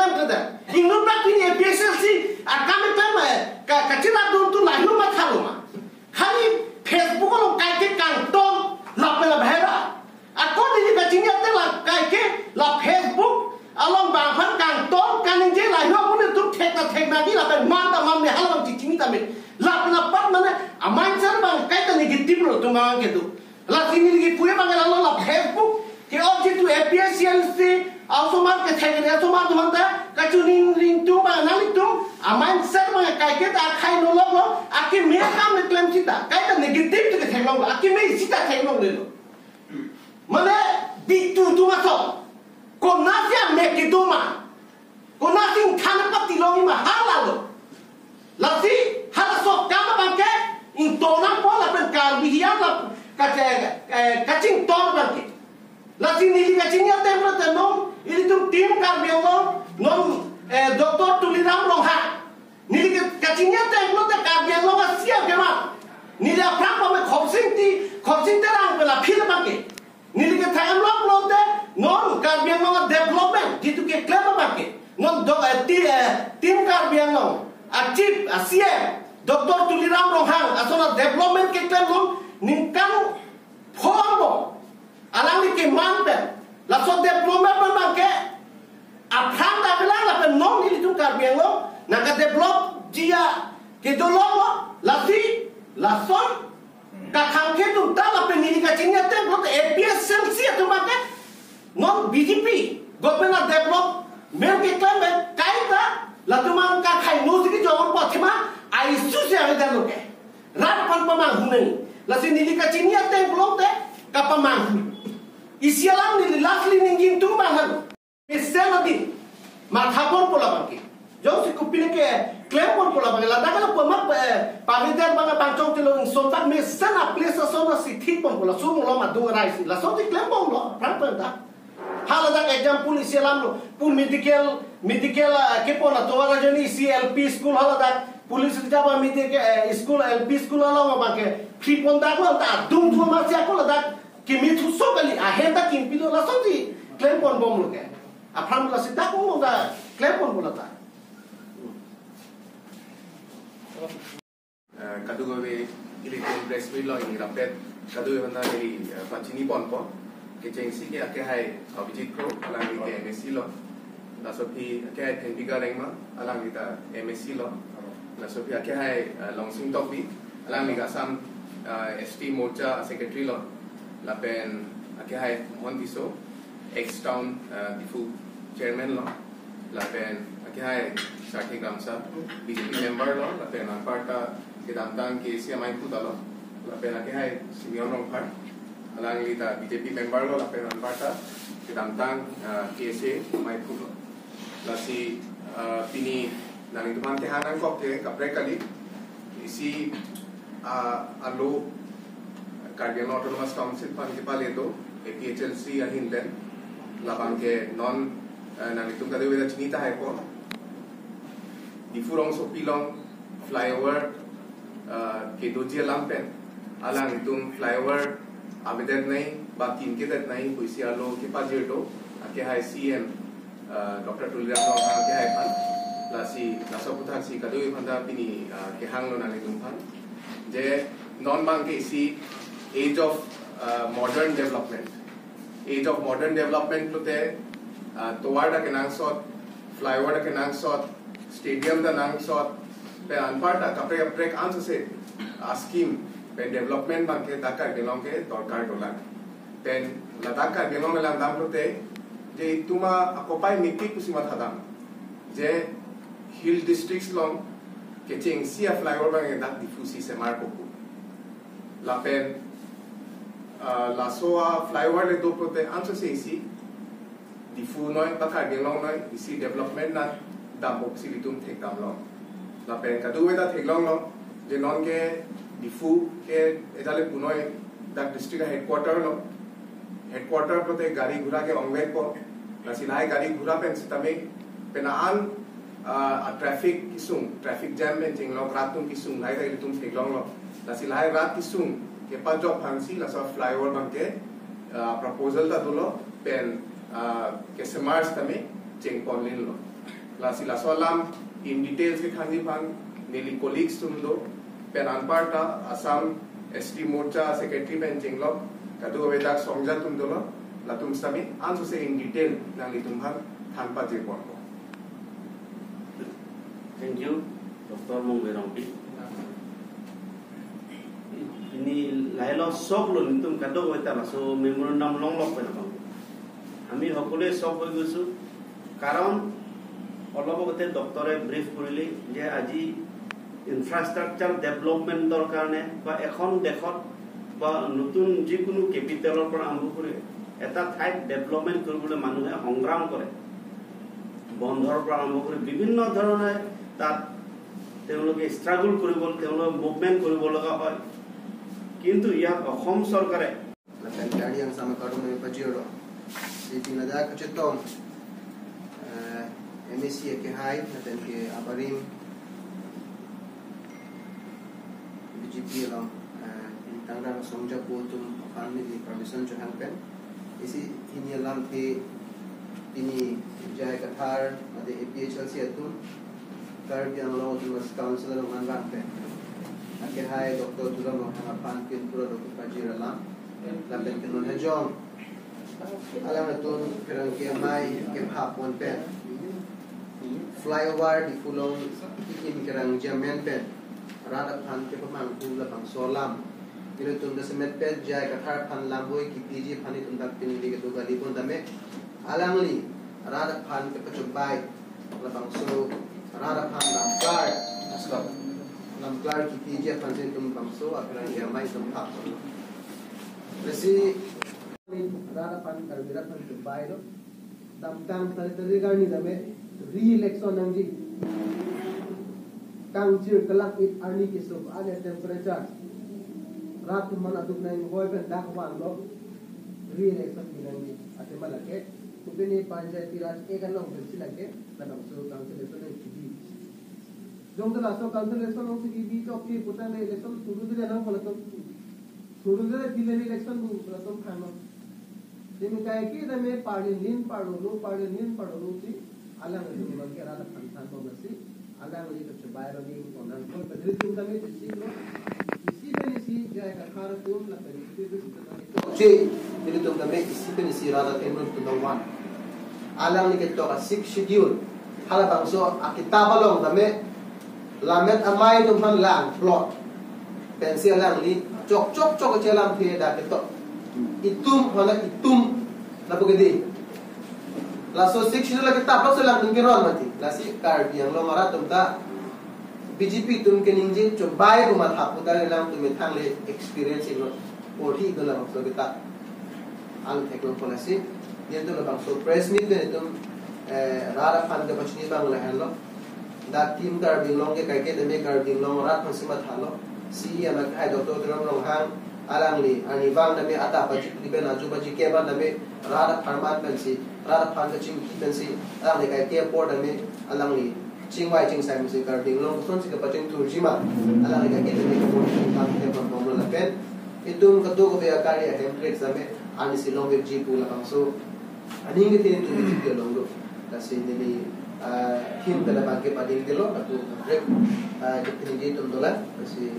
claim kada ingno ba pini APSLC akame claim kachira dum tu lahno ma khaloma khali Facebook lo kai ke kangton la pela bhera akon ni kachinya te la kai ke la Facebook along bang phan kangton kanin je lahno mun tu thek na ni la ben man ta mam ne halam chi chini ta me la pela pat mane amai char bang kai ta negative lo tu ma ke tu la sini lagi puye bang la Facebook ke object tu APSLC automat ke thek ne automat tu manta kachuning ring tu ba nali tu amai char bang kai ke ta khai no lo aki me kam ne claim chita kai ta negative tu ke thek lo aki me chita thek lo le lo mane bitu tu ma so ko nasia me ke tu ma ko nasin khan pati lo ma hala lo la si hala so kam bang ke in to na po la pen kal bi ya la ka ching to bang ke la si ni ka ching ya te mo te no ili tu tim kar bi lo non doktor tuliram lo ha ni ka ching ya te mo te kar bi lo ga sia ke ma ni la pra pa me khopsing te rang pe la phil bang ke ni ke tham lo te non kar bi lo ga development ti tu ke klem bang ke non do tim kar bi lo active asia doktor tuliram lo ha asona development ke klem lo ningkang phombo alang ni ke mante la so development bang ke apram da bela la pe non ni tu kar bi lo na ka develop dia ke do lo la si la son ka khang ke tu ta la pe ni ka chinya te pro APSLC tu ma ke non BJP government develop men ke klem kai ta la tu ma ka khai no si ki jo pa thima ai su se ai da lo ke rat pan pa ma hu nei la si ni ka chinya te pro te ka pa ma hu isialang ni lastly ning tu ma ha eselati ma thapor pola ba ke jo si kupine ke claim pola ba la da ka po ma pamitan ba bang chong ti lo son tak me sana place so na si thik pon pola su mo lo ma du rai si la so ti claim bong lo pran pa da hala da example isialang lo pul medical ke pona to ra jani CLP school hala da police ja ba medical school LP school hala ma ke free pon da ko ta dum thu ma sia ko la da ke mi thu so kali a he da kim pilo la so ti claim pon bom lo ke a pram la si da ko mo da claim pon bola ta kadu gowe ilitin press meet lo ini rapet kadu banda dari pachini pon po ke jengsi ke ake hai abhijit pro alang ni ke MSc lo la sopi ake hai tendiga rengma alang ni ta MSc lo la sopi ake hai longsing topi alang ni gasam ST morcha secretary lo la pen ake hai montiso ex town difu chairman lo la pen ake hai Sakhi Gamsa BJP member lo la pen anparta ke damtang ke CMI puta lo la pen ake hai Simeon Ongphar alang ni ta BJP member lo la pen anparta ke damtang KSA mai pulo la si pini nang tuman ke hanan ko ke kapre kali isi alo Cardian Autonomous Council pan ke pale to APHLC ahinden labang ke non nang itung kadu weda chinita hai ko difurong so pilong flyover ke dojia lampen alang itung flyover abedet nai ba tin ke det nai puisi alo ke pajeto ake hai CM Dr. Tuliram lo ke hai pan la si la so puthak si kadu phanda pini ke hanglo nang itung pan je non bang ke si age of modern development to te towada ke nang sot flyover ke nang sot stadium da nang sot pe anparta kapre break answer se scheme pe development bang ke dakar belong ke dorkar dolan pen ladakar belong melang dam te je tuma akopai miti kusima thadam je hill districts long ke ching sia flyover bang dak difusi se mar poku la pen la soa flyover le do prote answer se isi difu noi takar belong noi isi development na dambok silitum thek dam lo la pen kadu weda thek long lo je non ke difu ke etale punoi dak district headquarter prote gari ghura ke ongwe ko la silai gari ghura pen sitame penaan traffic jam men jing lo ratum kisung lai dai litum thek long lo la silai rat kisung ke pa job phansi la sa flyover bang ke proposal ta dulo pen ke semars tame ching ponlin lo la sila solam in details ke khangi pan nili colleagues tundo peran parta Assam ST Morcha secretary ben jinglok kadu wedak songja tundo lo la tum sami anso se in detail nang litum han tanpa jepon ko. Thank you, Dr. Mungberongpi. Ini lailo sok lo nitum kado weta laso memorandum longlok pe napang. Ami hokole sok hoi gusu karon অলপ আগতে ডক্টৰে ব্ৰিফ কৰিলে যে আজি ইনফ্ৰাষ্ট্ৰাকচাৰ ডেভেলপমেণ্টৰ কাৰণে বা এখন দেশত বা নতুন যিকোনো কেপিটেলৰ পৰা আৰম্ভ কৰি এটা ঠাইত ডেভেলপমেণ্ট কৰিবলৈ মানুহে সংগ্ৰাম কৰে বন্ধৰ পৰা আৰম্ভ কৰি বিভিন্ন ধৰণে তাত তেওঁলোকে ষ্ট্ৰাগল কৰিব তেওঁলোকে মুভমেণ্ট কৰিব লগা হয় কিন্তু ইয়াত অসম চৰকাৰে yang sama karunia pajero si pinada kacetom MSc ke hai naten ke abarim BGP long tangrang songja potum family di permission jo hangpen isi ini lam the ini jai kathar ade APHLC atun kar yang law tumas counselor mangan pen ke hai Dr. Turam Hanapan pin pura Dr. Pajira lam lapen kinun hajong alam atun kerang ke mai ke hapon pen flyover di Kulong ikin kerang jamen pen rada pan ke pamang pula pang solam itu tunda semet pen jai kathar pan lamboi ki PG pan itu tunda pin di ke gali pun dame alangli rada pan ke pacubai lapang so rada pan lamklar ki PG pan se tum pang so akhirnya dia mai tum hap besi rada pan karbira pan cubai lo tam tari garni dame re-election nangji kangchir kalak it arni kisub ane temperature rat man aduk nang hoy ben dak wan lo re-election nangji ate malake tubeni panchayati raj ekalong silake ladang so cancellation e tibi jong da so cancellation o tibi chok ki putan election suru de na phalato suru de dile election bu phalato khano demi kai ki da me party nin padu ti alang ni bangke rada pantan bogasi alang ni ke bayro ni konan ko pedri tum dami isi lo isi ben isi jaya ka khar tum la pedri tum je pedri tum dami isi ben isi rada temno tum wan alang ni ke to ka 6 schedule hala bangso akita balong dami lamet amai tum han lang plot pensil lang ni cok celam the da ke to itum la bogedi la so 6 schedule la kita apa selang ron mati la si card yang lo mara tumta BGP tum ke ningji cobai bu matha putar lang tum thang le experience lo ori do la so kita ang tekno policy dia tu bang so press meet ne tum rara fan ke pachni bang la hello da team card ding long ke kai ke de me card ding long rat phan simat halo si ya ma kai doctor drum long hang alang li ani bang na me ata pachik li ben aju baji ke ban na me rara pharmat ben si rara phan ke ching ki ben si alang li kai ke port na me alang li ching wai ching sai music card ding long son si ke paching turjima alang li kai ke de me port ching kam ke ban bom la pen itum ka do ko be akari a template sa me ani si long ge ji pu la bang so ani nge tin tu ni ke long do la si ni him ka la bang ke pa ding de lo aku break ke tin ji tum dola si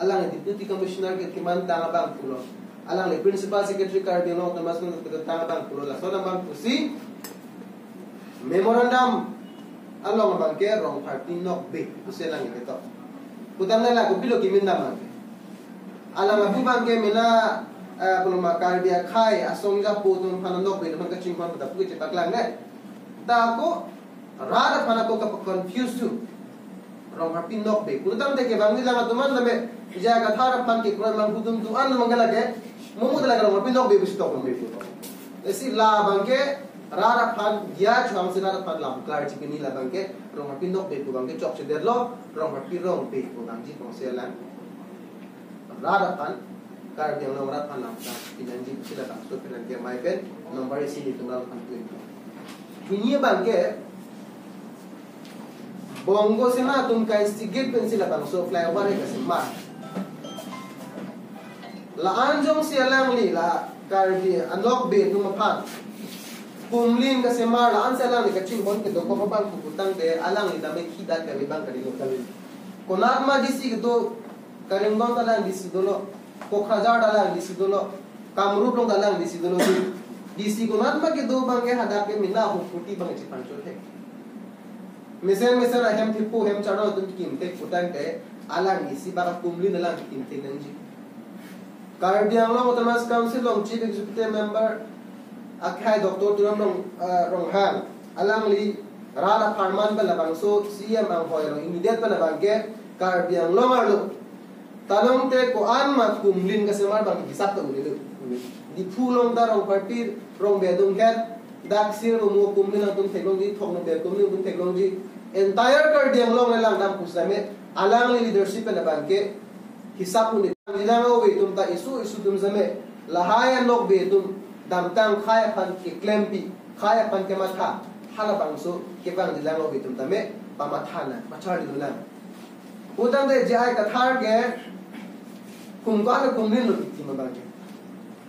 alang deputy commissioner ke timan tanga bang pulo alang le principal secretary cardinal tamas kun ke tanga bang pulo la sona bang pusi memorandum along bang ke rong party nok be puselang ke to putan la ko bilo kimin naman alang abu bang ke mina pulo makar dia khai asong ja putum pananok be man ka chingpan da pu ke taklang ne da ko rada panako ka confused tu rong party nok be putam de ke bang ni la tuman na me jaga thara pan ke kuran mang budum tu an mangala ke mumu dala kalau pindok be bisto kon be esi la bangke rara pan dia chang se rara pan lam klar chikini la bangke rong pindok be ku bangke chok se derlo rong pi rong be ku bang ji kong se lan rara pan kar dia rong rara pan lam ka pinanji sila ta so pinan ke mai pen number isi ni tungal pan tu ini bangke bongo sena tum ka instigate pen sila bang so flyover ke semar la anjong si alang li la karbi anok be tu mapan kumlin ka semar la ansa lang ni kaching bon ke do ko bang putang de alang ni dame khida ka bang ka dilo kali konat ma disi do karimbang ka lang disi dolo kokhajar dalang disi dolo kamrup long dalang disi dolo disi konat ma ke do bang ke hada ke mina hu puti bang chi panchol he mesen ahem thipu hem charo tum kim te putang de alang disi ba kumlin dalang kim te nangji Kardiang long Autonomous Council long Chief Executive Member Akhai Dr. Turam Ronghan alang li rala farman pa labang so CM ang hoy immediate pa labang ke Kardiang long arlo talong te ko an mat kumlin kasi mar bang gisap to ulilu di phulong da rong partir rong bedung het dak sir mo kumlin ang tum technology thong no be kumlin tum technology entire Kardiang long lang dam pusame alang li leadership pa labang ke hisap mo nilang away tum ta isu tum zame lahaya nok be tum damtang khaya pan ke klempi khaya pan ke matha hala bangso ke bang nilang away tum tame pamathana machar dilang udang de jai kathar ke kumkan kumlin lo ti ma bang ke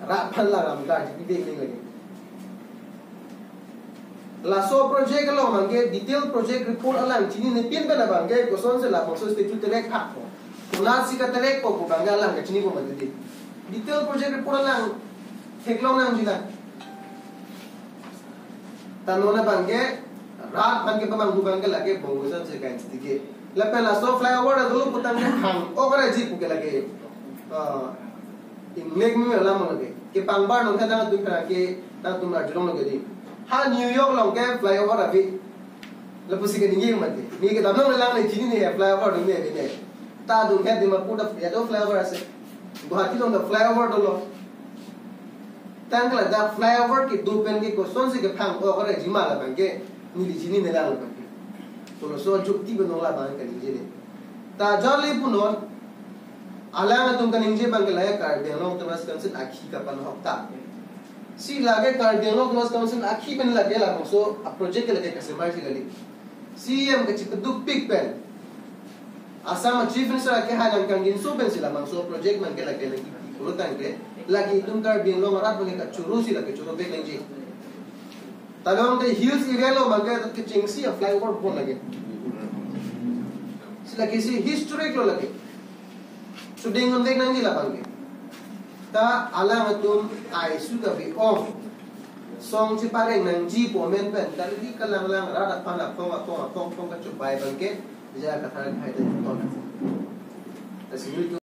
ra pan la ram ga ji de lagi laso project lo mangge detail project report alang chini ne pin bana bang ke koson se la bangso statute tek hak ko Unasi ka terek po bangga lang kachini po madidi. Detail project report lang theklong nang jila. Tanona bangge rat bangge pamang bangge lage bongosan se kain stige. Lapela so flyover dulu putang hang ogara ji puke lage. Inglek mi ala mo lage. Ke pangbar nong kada tu kra ke ta tu na jlong lage di. Ha New York long ke flyover abi. Lapusi ke ningi mate. Ni ke damno lang ne chini ne flyover dum ne ne. Ta dung ke dima puda yado flyover ase Guwahati long the flyover dolo tangla da flyover ki dupen ki ko sonse ke phang o kare jima la bangke ni li jini ne la bangke to so jukti bano la bang ka ni jini ta jali punon ala tum kan inje bang la ka de long Autonomous Council akhi ka pan hokta si lage ka de long Autonomous Council akhi ben la de la so a project ke lage ka se mar si gali CM ka chik du big pen Asam Chief Minister ke halang kangin so ben sila mang so project man ke lagi puro tangke lagi tum kar din lo marat bang ka churu si lagi churu bek lagi talong de hills area lo mang ke chingsi a flyover pon lagi sila kisi historic lo lagi shooting on dek nang jila bang ta alang tum ai su da bi off song chi pareng nang ji po men pen dali kalang lang ra pan la ko ka chupai bang ke Dia kata hai tu.